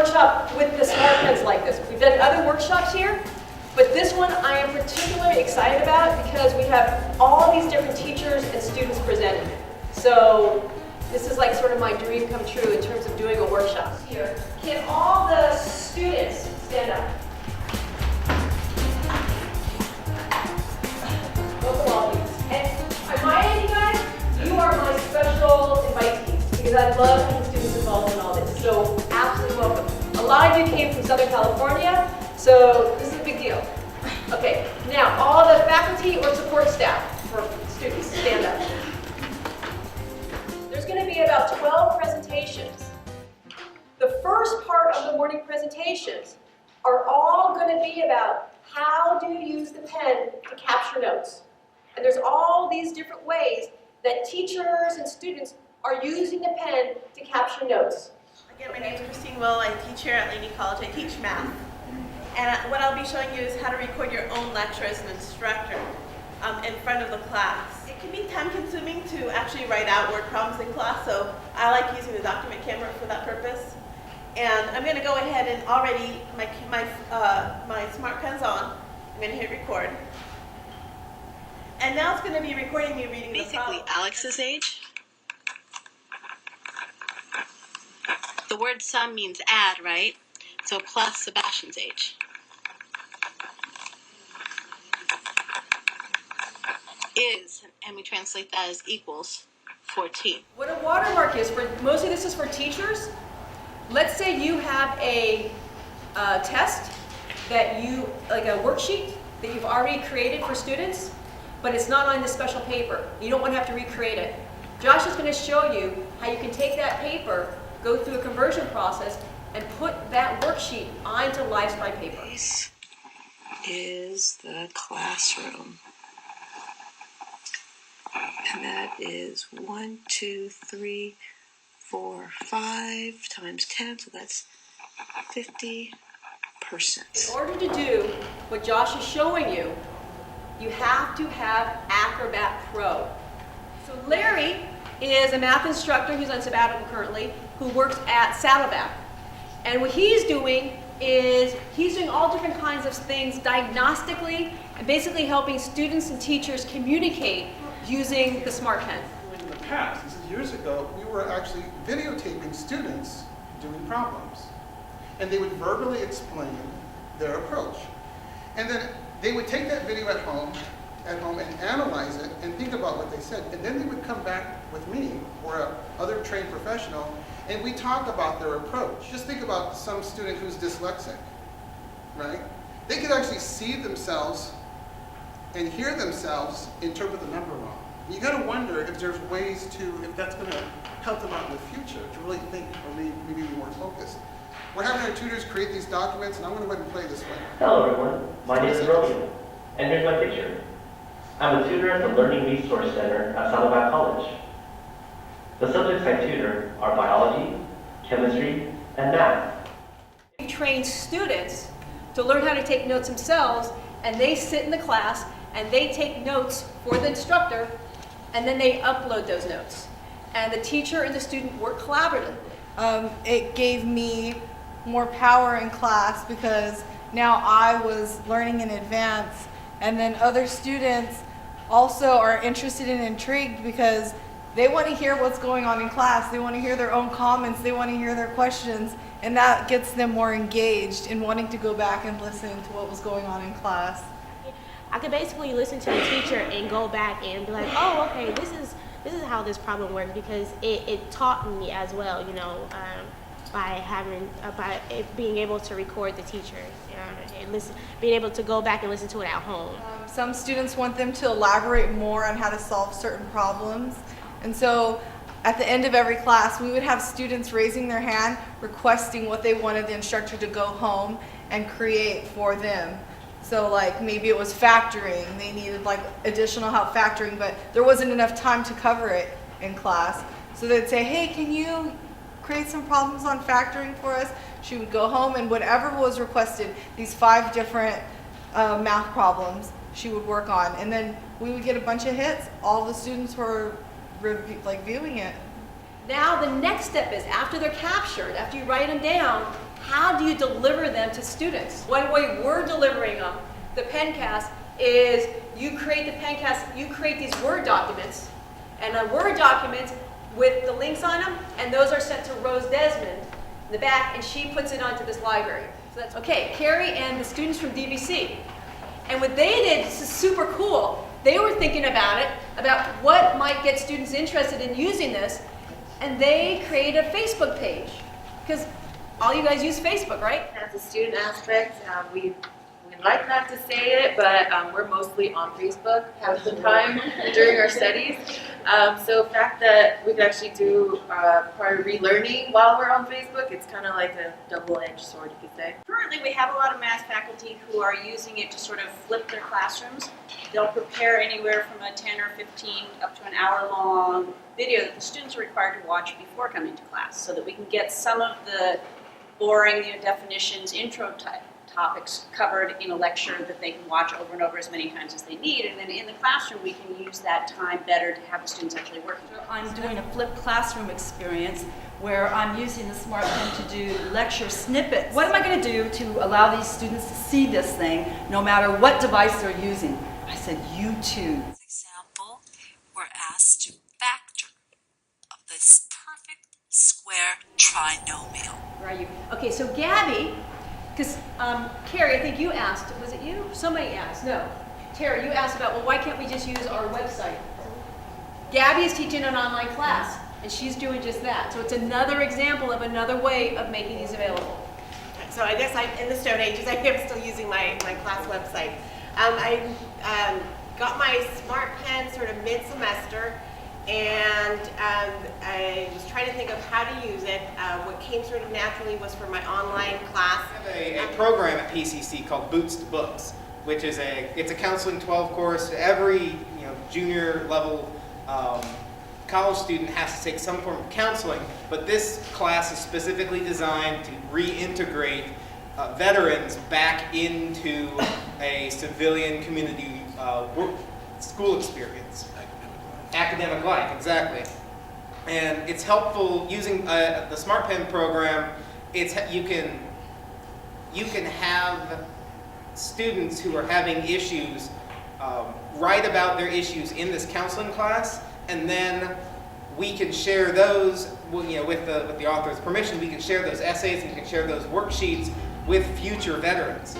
workshop with the Smartpens like this. We've done other workshops here, but this one I am particularly excited about because we have all these different teachers and students presenting. So this is like sort of my dream come true in terms of doing a workshop. Here, can all the students stand up? Look along, please. And on my end, you guys, you are my special invitees because I love having students involved in all this. So absolutely welcome. A lot of you came from Southern California, so this is a big deal. Okay, now all the faculty or support staff for students, stand up. There's going to be about 12 presentations. The first part of the morning presentations are all going to be about how do you use the pen to capture notes. And there's all these different ways that teachers and students are using the pen to capture notes. Again, my name is Christine Will. I teach here at Laney College. I teach math. And what I'll be showing you is how to record your own lecture as an instructor in front of the class. It can be time consuming to actually write out word problems in class, so I like using the document camera for that purpose. And I'm going to go ahead and already, my Smartpen's on. I'm going to hit record. And now it's going to be recording me reading the problem. Basically Alex's age. The word sum means add, right? So plus Sebastian's age. Is, and we translate that as equals 14. What a watermark is, mostly this is for teachers. Let's say you have a test that like a worksheet that you've already created for students, but it's not on this special paper. You don't want to have to recreate it. Josh is going to show you how you can take that paper, go through a conversion process, and put that worksheet onto LiveScribe paper. This is the classroom. And that is 1, 2, 3, 4, 5 times 10, so that's 50%. In order to do what Josh is showing you, you have to have Acrobat Pro. So Larry is a math instructor who's on sabbatical currently, who works at Saddleback. And what he's doing is he's doing all different kinds of things diagnostically and basically helping students and teachers communicate using the Smartpen. In the past, this is years ago, we were actually videotaping students doing problems. And they would verbally explain their approach. And then they would take that video at home and analyze it and think about what they said. And then they would come back with me or other trained professional and we talk about their approach. Just think about some student who's dyslexic, right? They could actually see themselves and hear themselves interpret the number wrong. You got to wonder if there's ways if that's going to help them out in the future to really think or maybe be more focused. We're having our tutors create these documents, and I'm going to go ahead and play this one. Hello everyone, my name is Romeo, and here's my picture. I'm a tutor at the Learning Resource Center at Saddleback College. The subjects I tutor are biology, chemistry, and math. We train students to learn how to take notes themselves, and they sit in the class and they take notes for the instructor, and then they upload those notes. And the teacher and the student work collaboratively. It gave me more power in class because now I was learning in advance, and then other students also are interested and intrigued because they want to hear what's going on in class. They want to hear their own comments. They want to hear their questions, and that gets them more engaged in wanting to go back and listen to what was going on in class. I could basically listen to the teacher and go back and be like, oh, okay, this is how this problem works, because it taught me as well, you know, by being able to record the teacher and being able to go back and listen to it at home. Some students want them to elaborate more on how to solve certain problems, and so at the end of every class we would have students raising their hand requesting what they wanted the instructor to go home and create for them. So like maybe it was factoring, they needed like additional help factoring, but there wasn't enough time to cover it in class. So they'd say, hey, can you create some problems on factoring for us? She would go home and whatever was requested, these 5 different math problems she would work on. And then we would get a bunch of hits. All the students were viewing it. Now the next step is, after they're captured, after you write them down, how do you deliver them to students? One way we're delivering them, the Pencast, is you create the Pencast, you create these Word documents, and the Word documents with the links on them, and those are sent to Rose Desmond in the back, and she puts it onto this library. So that's okay. Carrie and the students from DVC. And what they did, this is super cool, they were thinking about it, about what might get students interested in using this, and they created a Facebook page. Because all you guys use Facebook, right? As a student aspect, we like not to say it, but we're mostly on Facebook half the time during our studies. So the fact that we can actually do prior relearning while we're on Facebook, it's kind of like a double-edged sword, you could say. Currently, we have a lot of math faculty who are using it to sort of flip their classrooms. They'll prepare anywhere from a 10 or 15 up to an hour-long video that the students are required to watch before coming to class, so that we can get some of the boring definitions, intro type topics covered in a lecture that they can watch over and over as many times as they need, and then in the classroom we can use that time better to have the students actually working. I'm doing a flipped classroom experience where I'm using the Smartpen to do lecture snippets. What am I going to do to allow these students to see this thing no matter what device they're using? I said YouTube. For example, we're asked to factor of this perfect square trinomial. Where are you? Okay, so Gabby, because Carrie, I think you asked, was it you? Somebody asked, no. Tara, you asked about, well, why can't we just use our website? Gabby is teaching an online class, and she's doing just that. So it's another example of another way of making these available. So I guess I'm in the Stone Ages. I am still using my class website. I got my Smartpen sort of mid-semester, and I was trying to think of how to use it. What came sort of naturally was for my online class. We have a program at PCC called Boots to Books, which is it's a counseling 12 course. Every junior level college student has to take some form of counseling, but this class is specifically designed to reintegrate veterans back into a civilian community school experience. Academic life, exactly. And it's helpful using the Smartpen program. You can have students who are having issues write about their issues in this counseling class, and then we can share those, with the author's permission. We can share those essays and we can share those worksheets with future veterans.